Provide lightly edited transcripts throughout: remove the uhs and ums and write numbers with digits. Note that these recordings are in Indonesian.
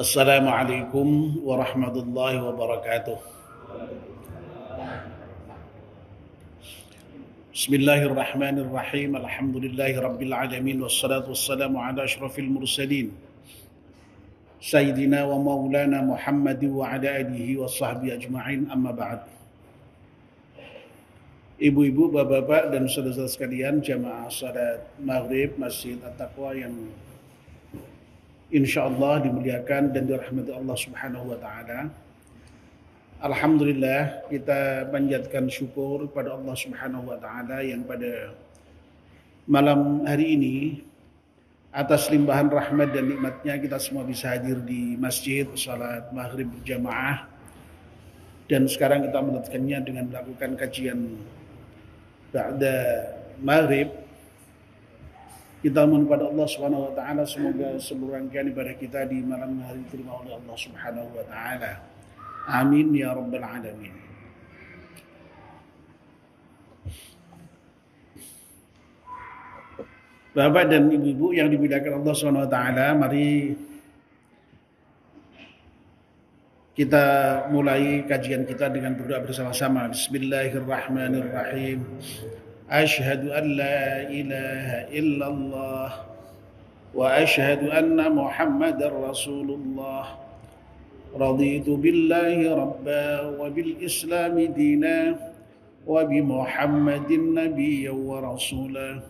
Assalamualaikum warahmatullahi wabarakatuh. Bismillahirrahmanirrahim. Alhamdulillahi rabbil alamin wassalatu wassalamu ala asyrafil mursalin Sayyidina wa maulana Muhammad wa ala alihi wa sahbihi ajma'in, amma ba'd. Ibu-ibu, bapak-bapak dan saudara-saudara sekalian, jamaah salat maghrib Masjid At-Taqwa yang insyaallah dimuliakan dan dirahmati Allah Subhanahu wa taala. Alhamdulillah, kita panjatkan syukur kepada Allah Subhanahu wa taala yang pada malam hari ini atas limpahan rahmat dan nikmatnya kita semua bisa hadir di masjid salat maghrib berjamaah, dan sekarang kita melanjutkannya dengan melakukan kajian ba'da maghrib. Kita mohon kepada Allah Subhanahu wa taala semoga seluruh rangkaian ibadah kita di malam hari diterima oleh Allah Subhanahu wa taala. Amin ya rabbal alamin. Bapak dan ibu-ibu yang dimuliakan Allah Subhanahu wa taala, mari kita mulai kajian kita dengan berdoa bersama-sama. Bismillahirrahmanirrahim. Asyhadu an la ilaha illallah wa asyhadu anna Muhammadar Rasulullah. Raditu billahi rabba wa bil islami dina wa bi Muhammadin nabiyyan wa rasula.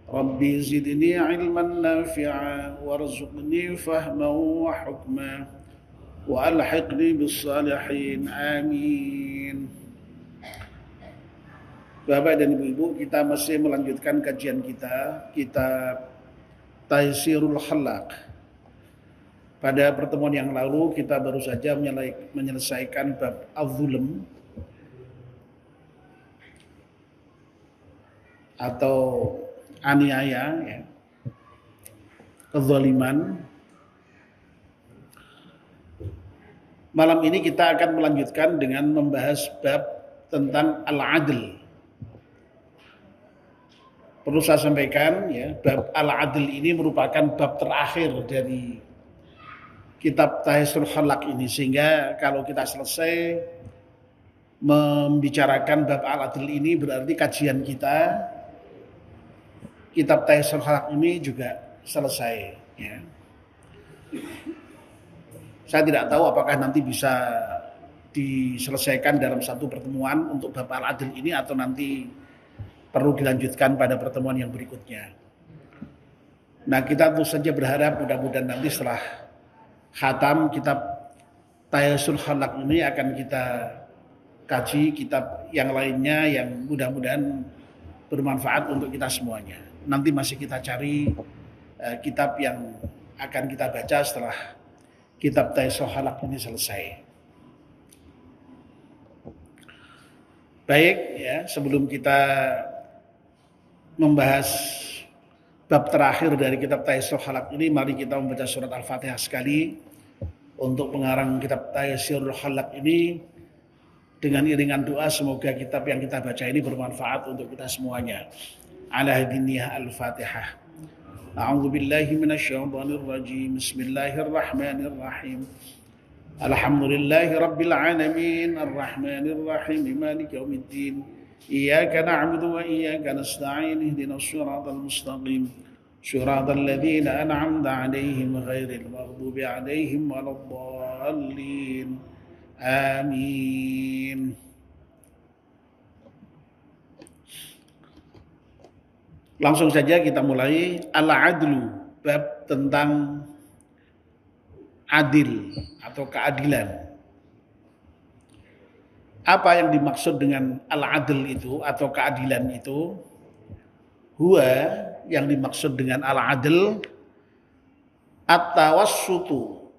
Rabbi zidni ilman nafi'a warzuqni fahman wa hukma wa alhiqni bis salihin. Amin. Bapak dan ibu-ibu, kita masih melanjutkan kajian kita, kitab Taysirul Khalaq. Pada pertemuan yang lalu kita baru saja menyelesaikan bab az-zulm atau aniaya, ya, kezaliman. Malam ini kita akan melanjutkan dengan membahas bab tentang al-adl. Perlu saya sampaikan, ya, bab al-adl ini merupakan bab terakhir dari kitab Taysirul Khalaq ini, sehingga kalau kita selesai membicarakan bab al-adl ini berarti kajian kita kitab Taysirul Khalaq ini juga selesai, ya. Saya tidak tahu apakah nanti bisa diselesaikan dalam satu pertemuan untuk bab al-adl ini atau nanti perlu dilanjutkan pada pertemuan yang berikutnya. Nah, kita tentu saja berharap mudah-mudahan nanti setelah khatam kitab Taysirul Khalaq ini akan kita kaji kitab yang lainnya yang mudah-mudahan bermanfaat untuk kita semuanya. Nanti masih kita cari kitab yang akan kita baca setelah kitab Taysirul Khalaq ini selesai. Baik, ya, sebelum kita membahas bab terakhir dari kitab Taysirul Khalaq ini, mari kita membaca surat Al-Fatihah sekali untuk pengarang kitab Taysirul Khalaq ini dengan iringan doa semoga kitab yang kita baca ini bermanfaat untuk kita semuanya. Ala hadiniyah Al-Fatihah. A'udzu billahi minasyaitonir rajim. Bismillahirrahmanirrahim. Alhamdulillahi rabbil alamin arrahmanir rahim maliki yaumiddin. Iyyaka na'budu wa iyyaka nasta'in ihdinas siratal mustaqim siratal ladzina an'amta 'alaihim ghairil maghdubi 'alaihim waladdallin. Amin. Langsung saja kita mulai. Al-adlu, bab tentang adil atau keadilan. Apa yang dimaksud dengan al-adl itu atau keadilan itu? Huwa, yang dimaksud dengan al-adl, at-tawassutu,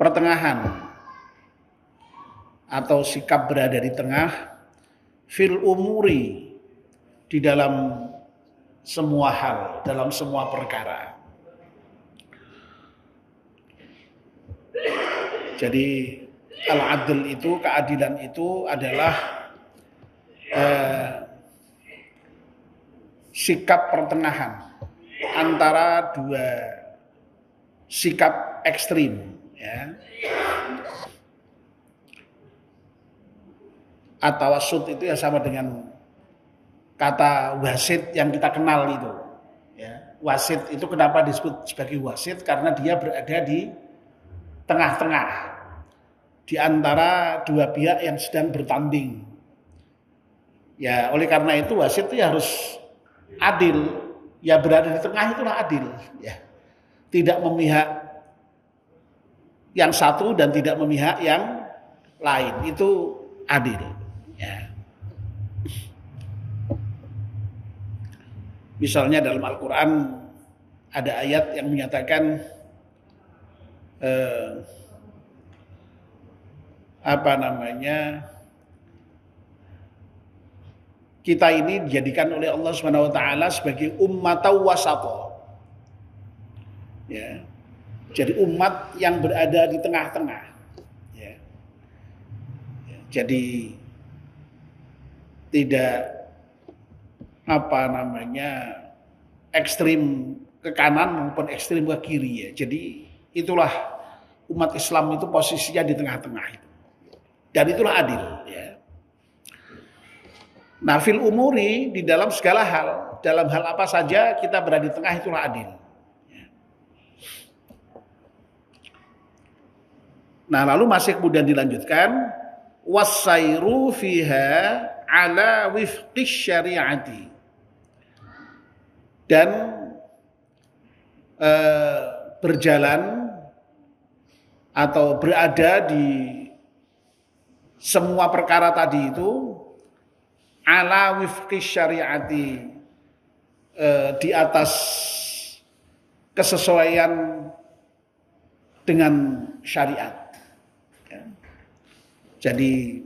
pertengahan atau sikap berada di tengah, fil umuri, di dalam semua hal, dalam semua perkara. Jadi al-adl itu, keadilan itu adalah sikap pertengahan antara dua sikap ekstrim, ya. At-tawassut itu ya sama dengan kata wasit yang kita kenal itu, ya. Wasit itu kenapa disebut sebagai wasit? Karena dia berada di tengah-tengah di antara dua pihak yang sedang bertanding. Ya, oleh karena itu wasit itu ya harus adil. Ya, berada di tengah itulah adil, ya. Tidak memihak yang satu dan tidak memihak yang lain, itu adil, ya. Misalnya dalam Al-Quran ada ayat yang menyatakan kita ini dijadikan oleh Allah Subhanahu wa taala sebagai ummatan wasata. Ya. Jadi umat yang berada di tengah-tengah. Ya. Jadi tidak ekstrim ke kanan maupun ekstrim ke kiri, ya. Jadi itulah umat Islam itu posisinya di tengah-tengah itu. Dan itulah adil, ya. Nah, fil umuri, di dalam segala hal, dalam hal apa saja kita berada di tengah, itulah adil. Nah, lalu masih kemudian dilanjutkan wasairu fiha ala wifqis syariati, dan berjalan atau berada di semua perkara tadi itu ala wifqis syariati, di atas kesesuaian dengan syariat. Jadi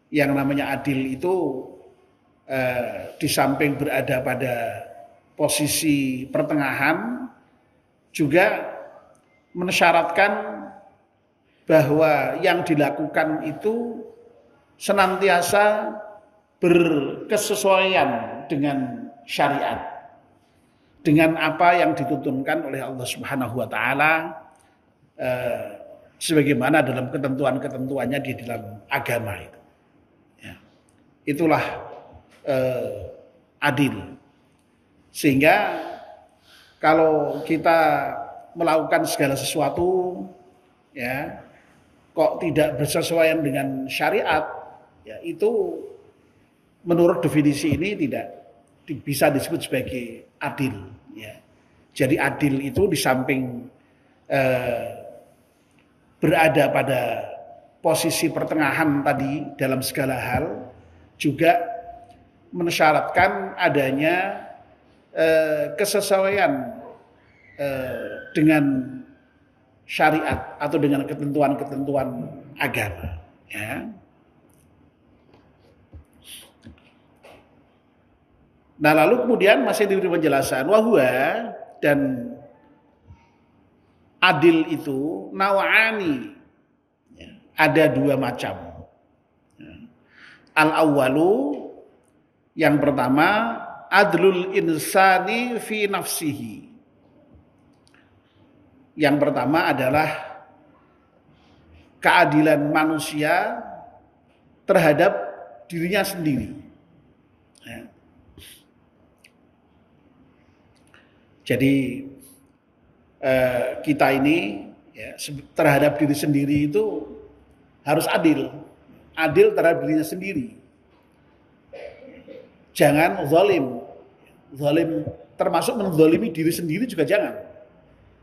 yang namanya adil itu di samping berada pada posisi pertengahan juga mensyaratkan bahwa yang dilakukan itu senantiasa berkesesuaian dengan syariat, dengan apa yang dituntunkan oleh Allah Subhanahu wa taala, sebagaimana dalam ketentuan-ketentuannya di dalam agama itu. Ya. Itulah adil. Sehingga kalau kita melakukan segala sesuatu, ya, kok tidak bersesuaian dengan syariat, ya, itu menurut definisi ini tidak bisa disebut sebagai adil, ya. Jadi adil itu di samping berada pada posisi pertengahan tadi dalam segala hal, juga mensyaratkan adanya kesesuaian dengan syariat atau dengan ketentuan-ketentuan agama, ya. Nah, lalu kemudian masih diberi penjelasan wahwa, dan adil itu naw'ani, ya, ada dua macam. Al-awwalu, yang pertama, adlul insani fi nafsihi. Yang pertama adalah keadilan manusia terhadap dirinya sendiri. Ya. Jadi kita ini, ya, terhadap diri sendiri itu harus adil terhadap dirinya sendiri. Jangan zalim termasuk menzalimi diri sendiri juga jangan,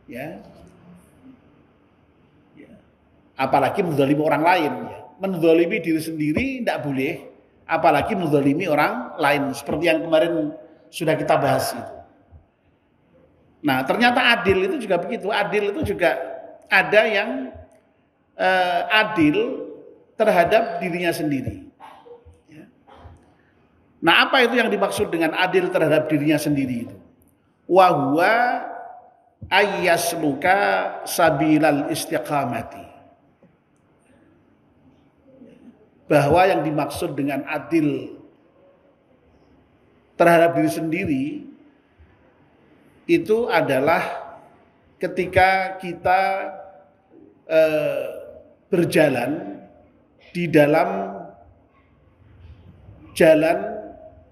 ya. Apalagi menzalimi orang lain, ya. Menzalimi diri sendiri tidak boleh, apalagi menzalimi orang lain, seperti yang kemarin sudah kita bahas itu. Nah, ternyata adil itu juga begitu. Adil itu juga ada yang adil terhadap dirinya sendiri. Ya. Nah, apa itu yang dimaksud dengan adil terhadap dirinya sendiri itu? Wa huwa ayyasluka sabilal istiqamati. Bahwa yang dimaksud dengan adil terhadap diri sendiri itu adalah ketika kita berjalan di dalam jalan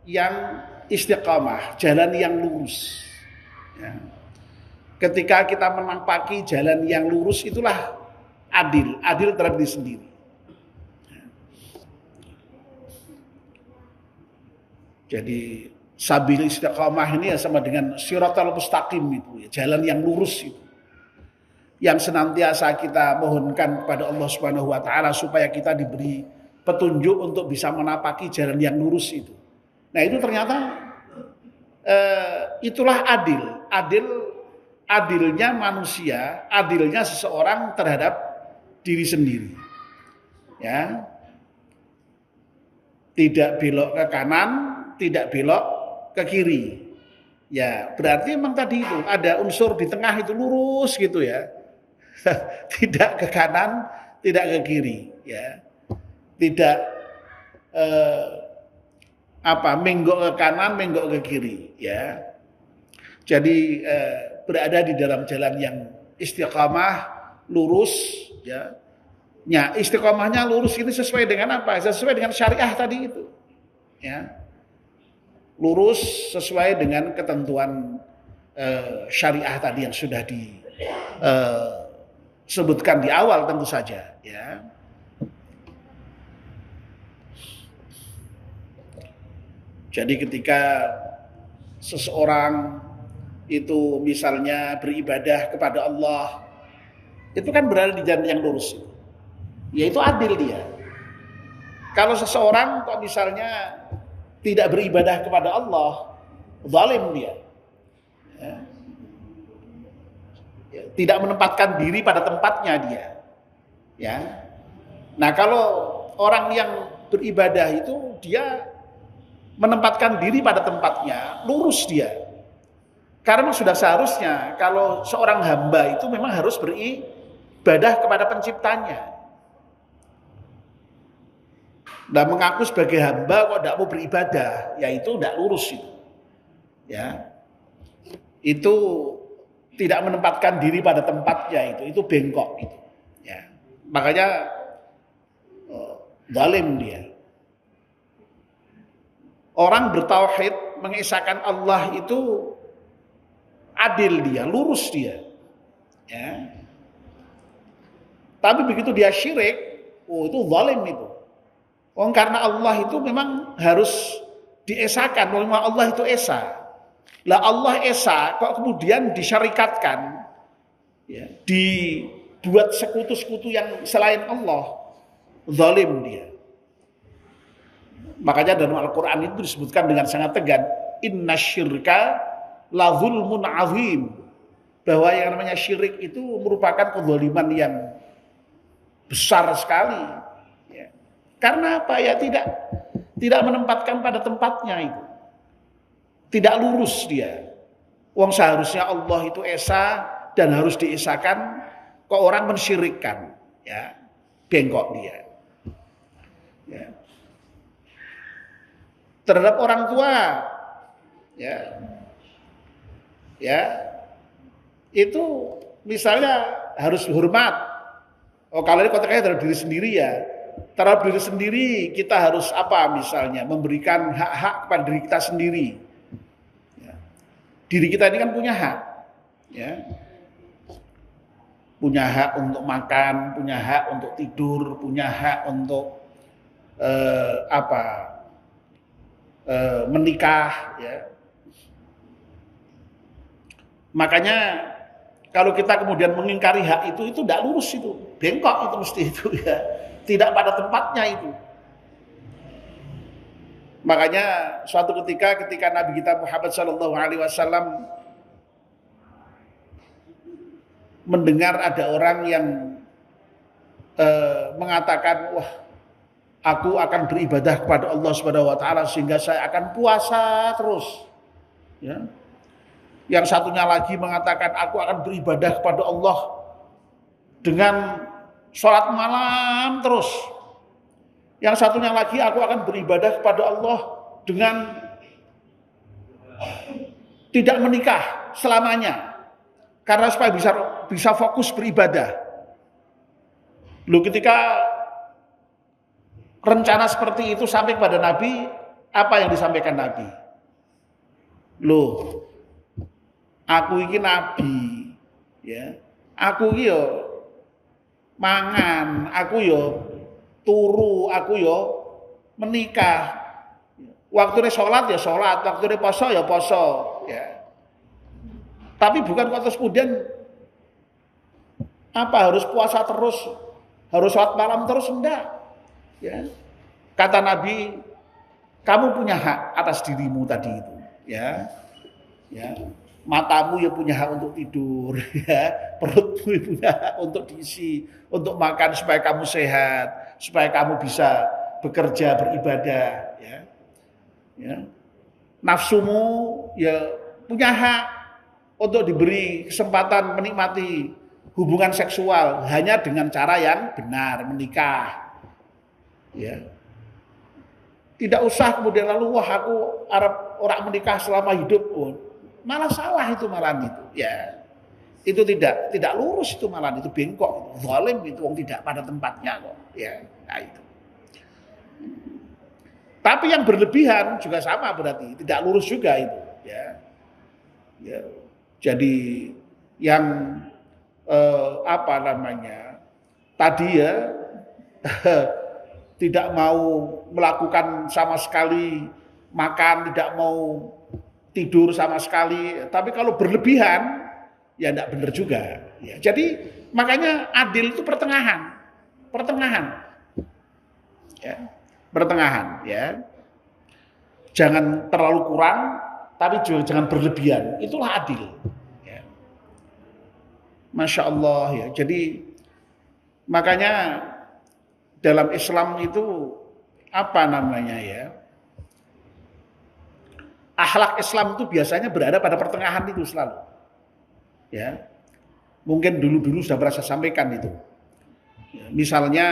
yang istiqamah, jalan yang lurus. Ya. Ketika kita menampaki jalan yang lurus, itulah adil terhadap diri sendiri. Jadi sabil istiqamah ini ya sama dengan siratal mustaqim itu, ya, jalan yang lurus itu. Yang senantiasa kita mohonkan kepada Allah Subhanahu wa taala supaya kita diberi petunjuk untuk bisa menapaki jalan yang lurus itu. Nah, itu ternyata itulah adilnya manusia, adilnya seseorang terhadap diri sendiri. Ya. Tidak belok ke kanan, tidak belok ke kiri. Ya, berarti memang tadi itu ada unsur di tengah itu lurus gitu ya. Tidak ke kanan, tidak ke kiri, ya. Tidak menggok ke kanan, menggok ke kiri, ya. Jadi berada di dalam jalan yang istiqamah, lurus, ya. Ya, istiqamahnya lurus ini sesuai dengan apa? Sesuai dengan syariah tadi itu. Ya. Lurus sesuai dengan ketentuan syariah tadi yang sudah disebutkan di awal tentu saja, ya. Jadi ketika seseorang itu misalnya beribadah kepada Allah, itu kan berada di jalan yang lurus. Ya itu adil dia. Kalau seseorang kok misalnya tidak beribadah kepada Allah, zalim dia. Ya. Ya, tidak menempatkan diri pada tempatnya dia. Ya. Nah, kalau orang yang beribadah itu dia menempatkan diri pada tempatnya, lurus dia. Karena sudah seharusnya kalau seorang hamba itu memang harus beribadah kepada penciptanya. Nah, mengaku sebagai hamba kok tidak mau beribadah, ya itu tidak lurus itu. Ya. Itu tidak menempatkan diri pada tempatnya itu bengkok itu. Ya. Makanya zalim dia. Orang bertauhid mengesahkan Allah itu adil dia, lurus dia. Ya. Tapi begitu dia syirik, itu zalim itu. Karena Allah itu memang harus diesakan, memang Allah itu esa. Lah Allah esa kok kemudian disyarikatkan, ya, dibuat sekutu-sekutu yang selain Allah, zalim dia. Makanya dalam Al-Quran itu disebutkan dengan sangat tegas, innasyirka la zulmun azim, bahwa yang namanya syirik itu merupakan kezaliman yang besar sekali. Karena apa ya, tidak menempatkan pada tempatnya itu. Tidak lurus dia. Seharusnya Allah itu esa dan harus diesakan, kok orang mensyirikkan, ya. Bengkok dia. Ya. Terhadap orang tua, ya. Ya. Itu misalnya harus hormat. Kalau ini konteksnya terhadap diri sendiri ya. Terhadap diri sendiri kita harus apa misalnya, memberikan hak-hak kepada diri kita sendiri. Ya. Diri kita ini kan punya hak, ya. Punya hak untuk makan, punya hak untuk tidur, punya hak untuk menikah, ya. Makanya kalau kita kemudian mengingkari hak itu tidak lurus itu, bengkok itu mesti itu ya. Tidak pada tempatnya itu. Makanya suatu ketika Nabi kita Muhammad SAW mendengar ada orang yang mengatakan, wah, aku akan beribadah kepada Allah Subhanahu wa taala sehingga saya akan puasa terus. Ya. Yang satunya lagi mengatakan, aku akan beribadah kepada Allah dengan sholat malam terus. Yang satunya lagi, aku akan beribadah kepada Allah dengan tidak menikah selamanya. Karena supaya bisa fokus beribadah. Loh, ketika rencana seperti itu sampai kepada Nabi, apa yang disampaikan Nabi? Loh, aku ini Nabi, ya. Aku ini yo mangan, aku yo turu, aku yo menikah. Waktunya sholat ya sholat, waktunya poso ya poso, ya. Tapi bukan kok terus kemudian apa harus puasa terus, harus sholat malam terus, enggak. Ya. Kata Nabi, kamu punya hak atas dirimu tadi itu, ya. Ya. Matamu ya punya hak untuk tidur, ya. Perutmu ya punya hak untuk diisi, untuk makan supaya kamu sehat, supaya kamu bisa bekerja, beribadah, ya. Ya. Nafsumu ya punya hak untuk diberi kesempatan menikmati hubungan seksual hanya dengan cara yang benar, menikah. Ya. Tidak usah kemudian lalu wah aku Arab orang menikah selama hidup. Oh, malah salah itu malah itu. Ya. Itu tidak lurus itu malah itu bengkok, zalim itu wong tidak pada tempatnya kok. Ya, nah itu. Tapi yang berlebihan juga sama berarti tidak lurus juga itu, ya. Ya. Jadi yang apa namanya tadi ya tidak mau melakukan sama sekali makan, tidak mau tidur sama sekali. Tapi kalau berlebihan ya tidak benar juga. Ya. Jadi makanya adil itu pertengahan, ya. Pertengahan, ya. Jangan terlalu kurang, tapi juga jangan berlebihan. Itulah adil. Ya. Masya Allah, ya. Jadi makanya dalam Islam itu apa namanya ya? Akhlak Islam itu biasanya berada pada pertengahan itu selalu. Ya. Mungkin dulu-dulu sudah pernah saya sampaikan itu. Ya, misalnya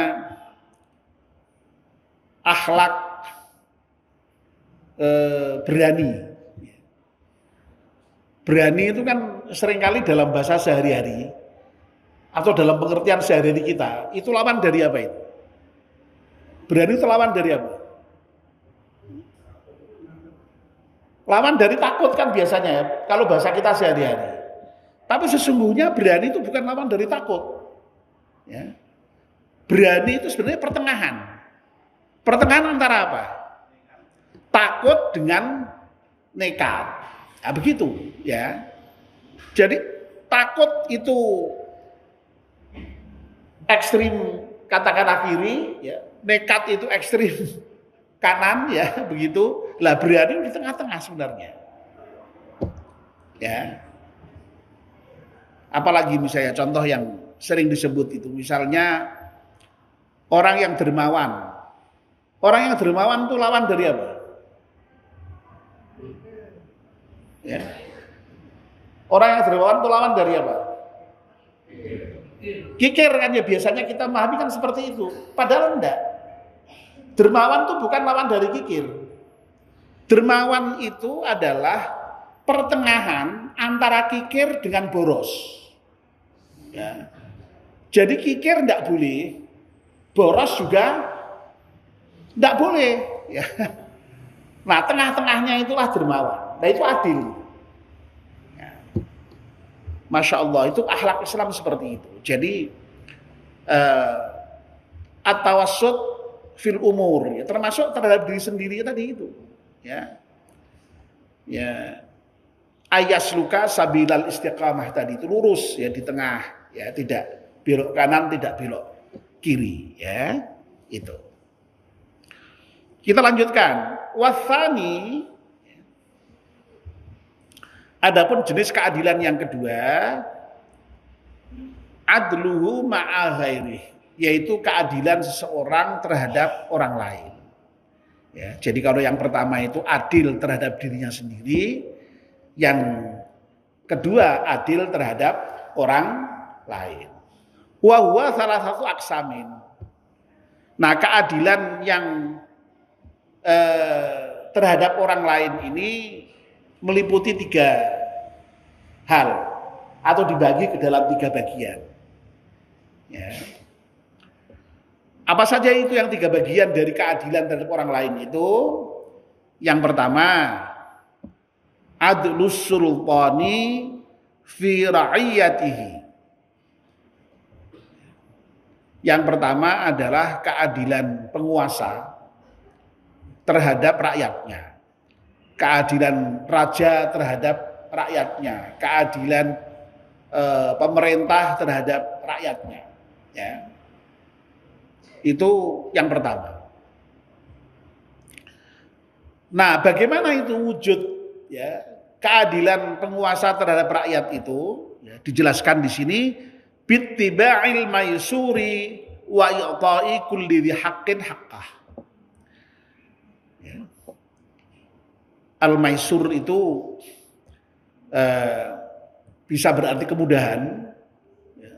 akhlak berani. Berani itu kan seringkali dalam bahasa sehari-hari atau dalam pengertian sehari-hari kita, itu lawan dari apa itu? Berani itu lawan dari apa? Lawan dari takut kan biasanya ya, kalau bahasa kita sehari-hari. Tapi sesungguhnya berani itu bukan lawan dari takut. Ya. Berani itu sebenarnya pertengahan. Pertengahan antara apa? Takut dengan nekat. Nah, begitu, ya. Jadi takut itu ekstrim katakanlah kiri, ya. Nekat itu ekstrim kanan, ya, begitu. Lah berani di tengah-tengah sebenarnya. Ya. Apalagi misalnya contoh yang sering disebut itu, misalnya orang yang dermawan. Orang yang dermawan itu lawan dari apa? Ya. Orang yang dermawan itu lawan dari apa? Kikir kan ya, biasanya kita memahami kan seperti itu. Padahal enggak. Dermawan itu bukan lawan dari kikir. Dermawan itu adalah pertengahan antara kikir dengan boros. Ya. Jadi kikir enggak boleh, boros juga enggak boleh. Ya. Nah, tengah-tengahnya itulah dermawan. Nah, itu adil. Ya. Masya Allah, itu akhlak Islam seperti itu. Jadi at-tawassut fil umur, ya, termasuk terhadap diri sendiri tadi itu. Ya. Ya. Ayas luka sabilal istiqamah tadi itu lurus ya di tengah, ya, tidak belok kanan, tidak belok kiri, ya. Itu. Kita lanjutkan. Wasani, adapun jenis keadilan yang kedua, adluhu ma'a ghairih, yaitu keadilan seseorang terhadap orang lain. Ya, jadi kalau yang pertama itu adil terhadap dirinya sendiri, yang kedua adil terhadap orang lain. Wa huwa salah satu aksamin. Nah, keadilan yang terhadap orang lain ini meliputi 3 hal. atau dibagi ke dalam 3 bagian. Ya. Apa saja itu yang 3 bagian dari keadilan terhadap orang lain itu? Yang pertama, adlus sultani fi ra'iyatihi. Yang pertama adalah keadilan penguasa terhadap rakyatnya. Keadilan raja terhadap rakyatnya, keadilan pemerintah terhadap rakyatnya. Ya. Itu yang pertama. Nah, bagaimana itu wujud ya keadilan penguasa terhadap rakyat itu? Ya, dijelaskan di sini bittiba'il maisuri wa i'ta'i kulli dhi haqqin haqqah. Ya. Al-maisur itu bisa berarti kemudahan. Ya.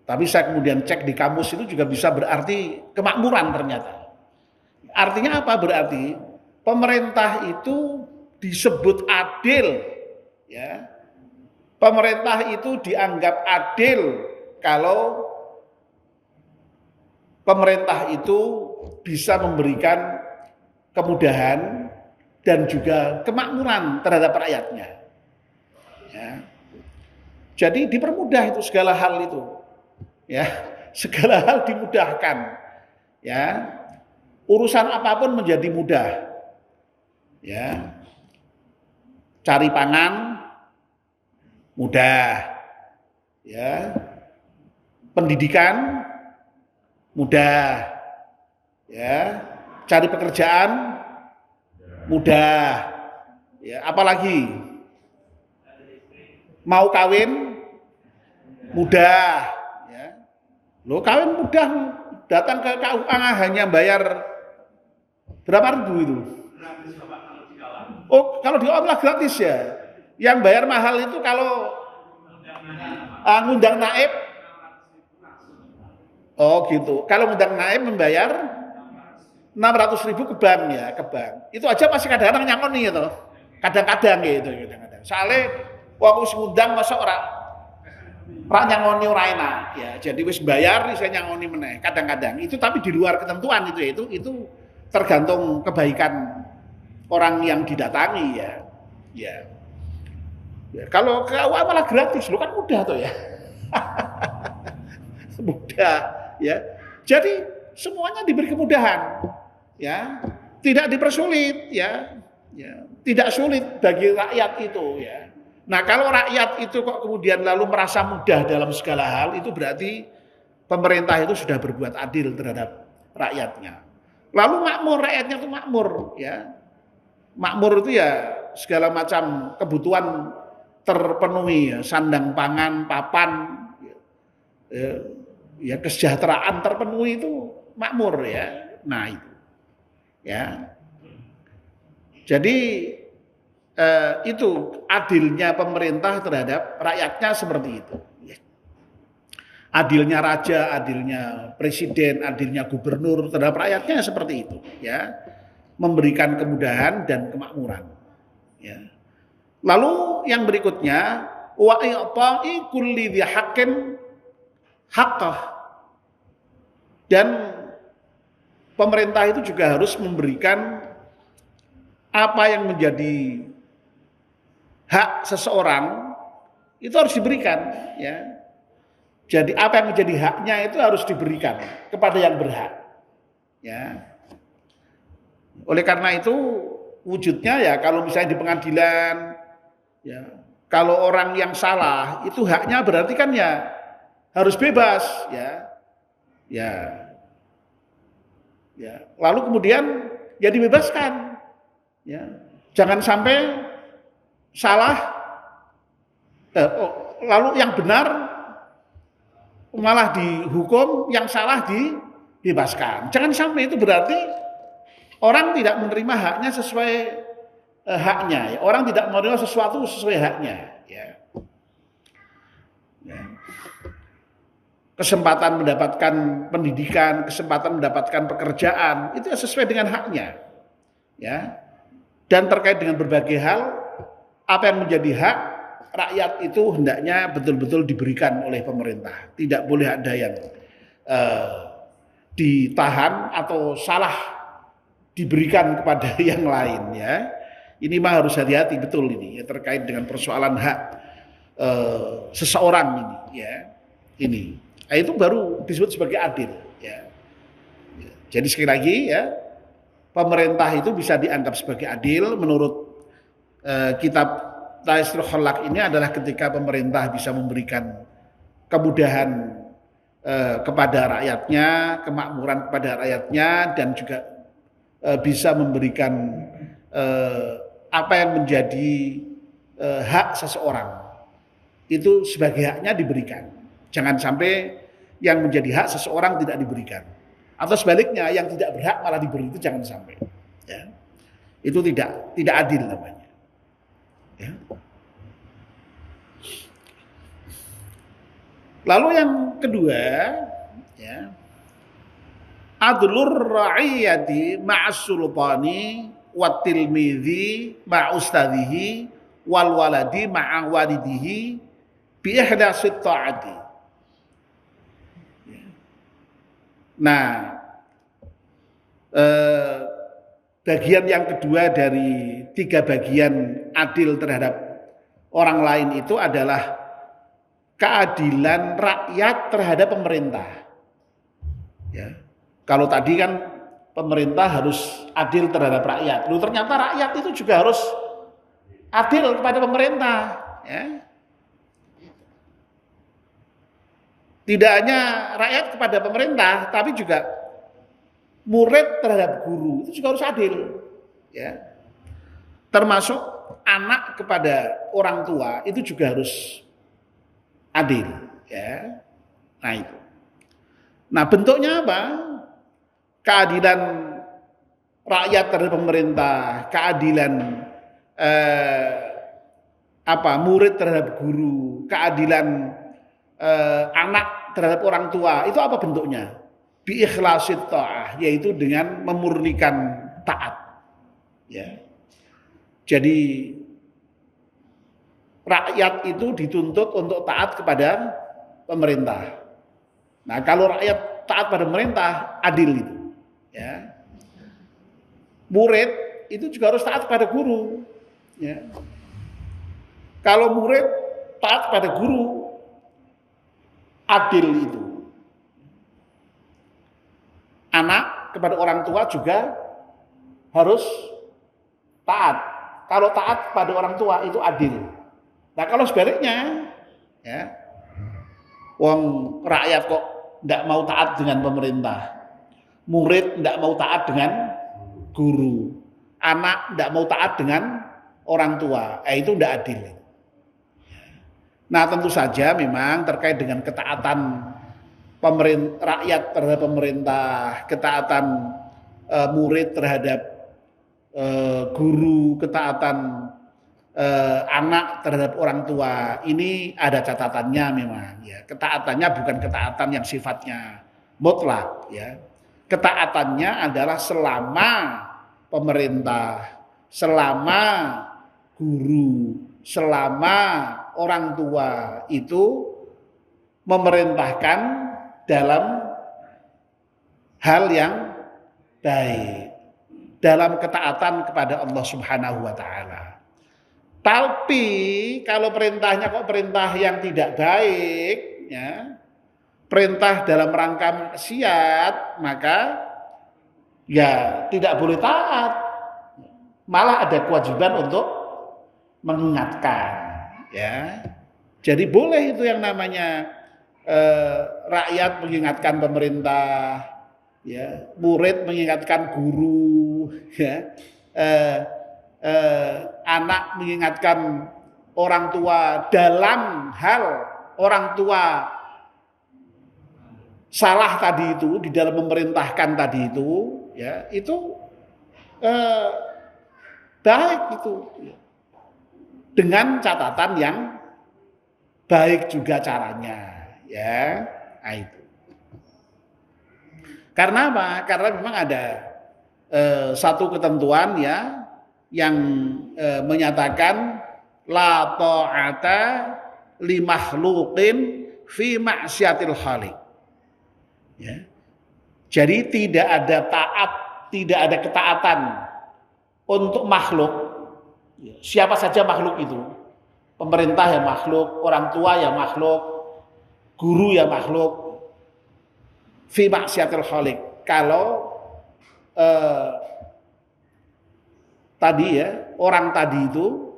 Tapi saya kemudian cek di kamus itu juga bisa berarti kemakmuran ternyata. Artinya apa berarti? Pemerintah itu disebut adil, ya. Pemerintah itu dianggap adil kalau pemerintah itu bisa memberikan kemudahan dan juga kemakmuran terhadap rakyatnya. Ya. Jadi dipermudah itu segala hal itu, ya, segala hal dimudahkan, ya. Urusan apapun menjadi mudah, ya. Cari pangan mudah, ya. Pendidikan mudah, ya. Cari pekerjaan mudah, ya. Apalagi mau kawin mudah, ya. Lo kawin mudah, datang ke KUA hanya bayar berapa ribu itu? Oh, kalau di malah gratis ya. Yang bayar mahal itu kalau ngundang naib. Oh gitu. Kalau ngundang naib membayar 600.000 ke bank ya, ke bank. Itu aja masih kadang-kadang nyangoni gitu. Kadang-kadang gitu, kadang-kadang. Soalnya waktu ngundang masa orang nyangoni ora enak ya. Jadi wis bayar saya nyangoni meneh. Kadang-kadang itu tapi di luar ketentuan itu tergantung kebaikan orang yang didatangi ya. Ya. Ya, kalau ke awal malah gratis, lo kan mudah tuh ya. Mudah ya. Jadi semuanya diberi kemudahan. Ya. Tidak dipersulit ya. Ya. Tidak sulit bagi rakyat itu ya. Nah, kalau rakyat itu kok kemudian lalu merasa mudah dalam segala hal, itu berarti pemerintah itu sudah berbuat adil terhadap rakyatnya. Lalu makmur, rakyatnya itu makmur ya. Makmur itu ya segala macam kebutuhan terpenuhi ya, sandang pangan, papan, ya kesejahteraan terpenuhi itu makmur ya. Nah itu, ya. Jadi itu adilnya pemerintah terhadap rakyatnya seperti itu. Adilnya raja, adilnya presiden, adilnya gubernur terhadap rakyatnya seperti itu, ya, memberikan kemudahan dan kemakmuran. Ya. Lalu yang berikutnya, wa i'ta'i kulli dhi haqqin haqqah. Dan pemerintah itu juga harus memberikan apa yang menjadi hak seseorang itu harus diberikan, ya. Jadi apa yang menjadi haknya itu harus diberikan kepada yang berhak. Ya. Oleh karena itu wujudnya ya kalau misalnya di pengadilan, ya, kalau orang yang salah itu haknya berarti kan ya harus bebas, ya. Ya. Ya. Lalu kemudian ya dibebaskan. Ya. Jangan sampai salah lalu yang benar malah dihukum, yang salah dibebaskan. Jangan sampai itu berarti orang tidak menerima haknya sesuai haknya. Ya. Orang tidak menerima sesuatu sesuai haknya. Ya. Ya. Kesempatan mendapatkan pendidikan, kesempatan mendapatkan pekerjaan itu sesuai dengan haknya. Ya. Dan terkait dengan berbagai hal, apa yang menjadi hak rakyat itu hendaknya betul-betul diberikan oleh pemerintah. Tidak boleh ada yang ditahan atau salah diberikan kepada yang lain ya. Ini mah harus hati-hati betul ini ya, terkait dengan persoalan hak seseorang ini ya. Ini. Nah, itu baru disebut sebagai adil ya. Jadi sekali lagi ya, pemerintah itu bisa dianggap sebagai adil menurut kitab Taisrul Khalaq ini adalah ketika pemerintah bisa memberikan kemudahan kepada rakyatnya, kemakmuran kepada rakyatnya, dan juga bisa memberikan apa yang menjadi hak seseorang itu sebagai haknya diberikan. Jangan sampai yang menjadi hak seseorang tidak diberikan, atau sebaliknya yang tidak berhak malah diberi, itu jangan sampai ya. Itu tidak adil namanya ya. Lalu yang kedua ya, adlur ra'iyati ma'as sultani wat tilmidhi ma'ustadhihi wal waladi ma'a walidihi bi ihdasit ta'ati. Nah, bagian yang kedua dari 3 bagian adil terhadap orang lain itu adalah keadilan rakyat terhadap pemerintah. Ya. Kalau tadi kan pemerintah harus adil terhadap rakyat. Lalu ternyata rakyat itu juga harus adil kepada pemerintah. Ya. Tidak hanya rakyat kepada pemerintah, tapi juga murid terhadap guru itu juga harus adil. Ya. Termasuk anak kepada orang tua itu juga harus adil. Ya. Nah itu. Nah bentuknya apa? Keadilan rakyat terhadap pemerintah, keadilan murid terhadap guru, keadilan anak terhadap orang tua, itu apa bentuknya? Bi ikhlasit ta'ah, yaitu dengan memurnikan taat. Ya. Jadi rakyat itu dituntut untuk taat kepada pemerintah. Nah, kalau rakyat taat pada pemerintah, adil itu. Ya. Murid itu juga harus taat pada guru. Ya. Kalau murid taat pada guru, adil itu. Anak kepada orang tua juga harus taat. Kalau taat pada orang tua itu adil. Nah kalau sebaliknya, ya, wong rakyat kok tidak mau taat dengan pemerintah, murid tidak mau taat dengan guru, anak tidak mau taat dengan orang tua, itu tidak adil. Nah tentu saja memang terkait dengan ketaatan rakyat terhadap pemerintah, ketaatan murid terhadap guru, ketaatan anak terhadap orang tua, ini ada catatannya memang. Ya. Ketaatannya bukan ketaatan yang sifatnya mutlak. Ya. Ketaatannya adalah selama pemerintah, selama guru, selama orang tua itu memerintahkan dalam hal yang baik, dalam ketaatan kepada Allah Subhanahu wa taala. Tapi kalau perintahnya kok perintah yang tidak baik, ya, perintah dalam rangka maksiat, maka ya tidak boleh taat. Malah ada kewajiban untuk mengingatkan, ya. Jadi boleh itu yang namanya rakyat mengingatkan pemerintah, ya, murid mengingatkan guru, ya, anak mengingatkan orang tua dalam hal orang tua salah tadi itu di dalam memerintahkan tadi itu, ya, itu baik itu, dengan catatan yang baik juga caranya. Ya, nah itu. Karena apa? Karena memang ada satu ketentuan ya yang menyatakan la ta'ata li makhluqin fi maksiatil khaliq. Ya. Jadi tidak ada taat, tidak ada ketaatan untuk makhluk. Siapa saja makhluk itu. Pemerintah ya makhluk, orang tua ya makhluk, guru ya makhluk. Fi maksiatil khaliq. Kalau tadi ya, orang tadi itu,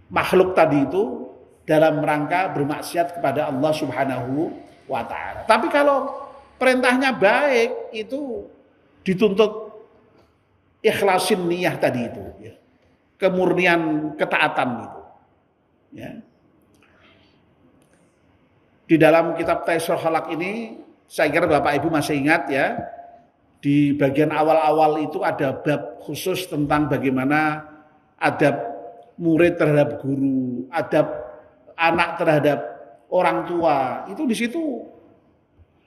makhluk tadi itu dalam rangka bermaksiat kepada Allah Subhanahu wa taala. Tapi kalau perintahnya baik, itu dituntut ikhlasin niyah tadi itu, ya. Kemurnian ketaatan itu. Ya. Di dalam kitab Taisir Khalaq ini, saya kira Bapak Ibu masih ingat ya, di bagian awal-awal itu ada bab khusus tentang bagaimana adab murid terhadap guru, adab anak terhadap orang tua. Itu di situ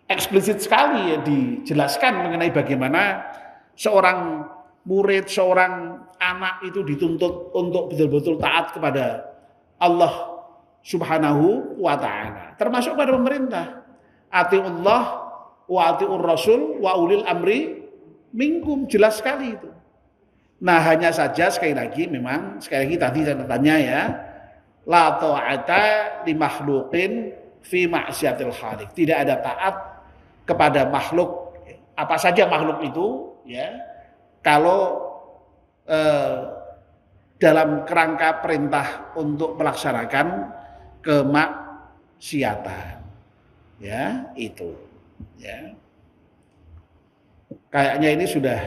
eksplisit sekali ya dijelaskan mengenai bagaimana seorang murid, seorang anak itu dituntut untuk betul-betul taat kepada Allah Subhanahu wa taala. Termasuk pada pemerintah. Atiullah wa atiur rasul wa ulil amri minkum, jelas sekali itu. Nah, hanya saja sekali lagi tadi catatannya ya, la ta'ata li makhluqin fi maksiatil khaliq. Tidak ada taat kepada makhluk, apa saja makhluk itu ya, kalau dalam kerangka perintah untuk melaksanakan kemaksiatan. Ya, itu. Ya. Kayaknya ini sudah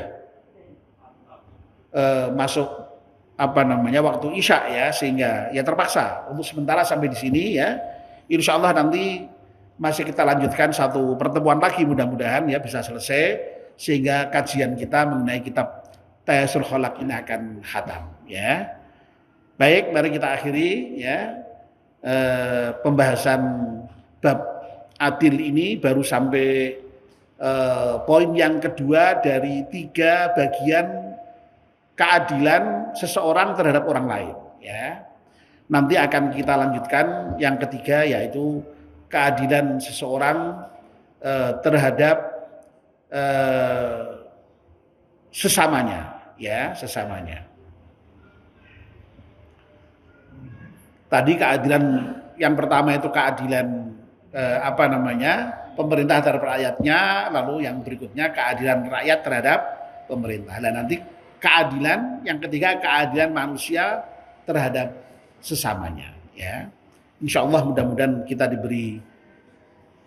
masuk waktu Isya ya, sehingga ya terpaksa untuk sementara sampai di sini ya. Insya Allah nanti masih kita lanjutkan satu pertemuan lagi, mudah-mudahan ya bisa selesai sehingga kajian kita mengenai kitab Taisir Khalaq ini akan khatam ya. Baik, mari kita akhiri ya pembahasan bab adil ini baru sampai poin yang kedua dari 3 bagian keadilan seseorang terhadap orang lain ya. Nanti akan kita lanjutkan yang ketiga, yaitu keadilan seseorang terhadap sesamanya ya, sesamanya. Tadi keadilan yang pertama itu keadilan pemerintah terhadap rakyatnya, lalu yang berikutnya keadilan rakyat terhadap pemerintah. Dan nanti keadilan yang ketiga, keadilan manusia terhadap sesamanya ya. Insyaallah mudah-mudahan kita diberi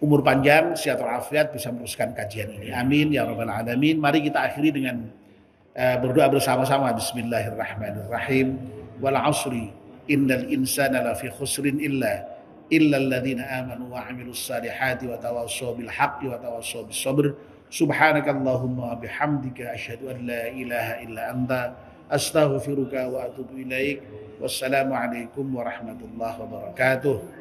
umur panjang, sehat walafiat, bisa meneruskan kajian ini. Amin ya rabbal alamin. Mari kita akhiri dengan berdoa bersama-sama. Bismillahirrahmanirrahim. Wal 'ashri innal insana lafi khusrin illa alladzina amanu wa 'amilus salihati wa tawassaw bil haqqi wa tawassaw bis sabr. Subhanakallahumma bihamdika asyhadu an la ilaha illa anta astaghfiruka wa atubu ilaik. Wassalamu alaikum warahmatullahi wabarakatuh.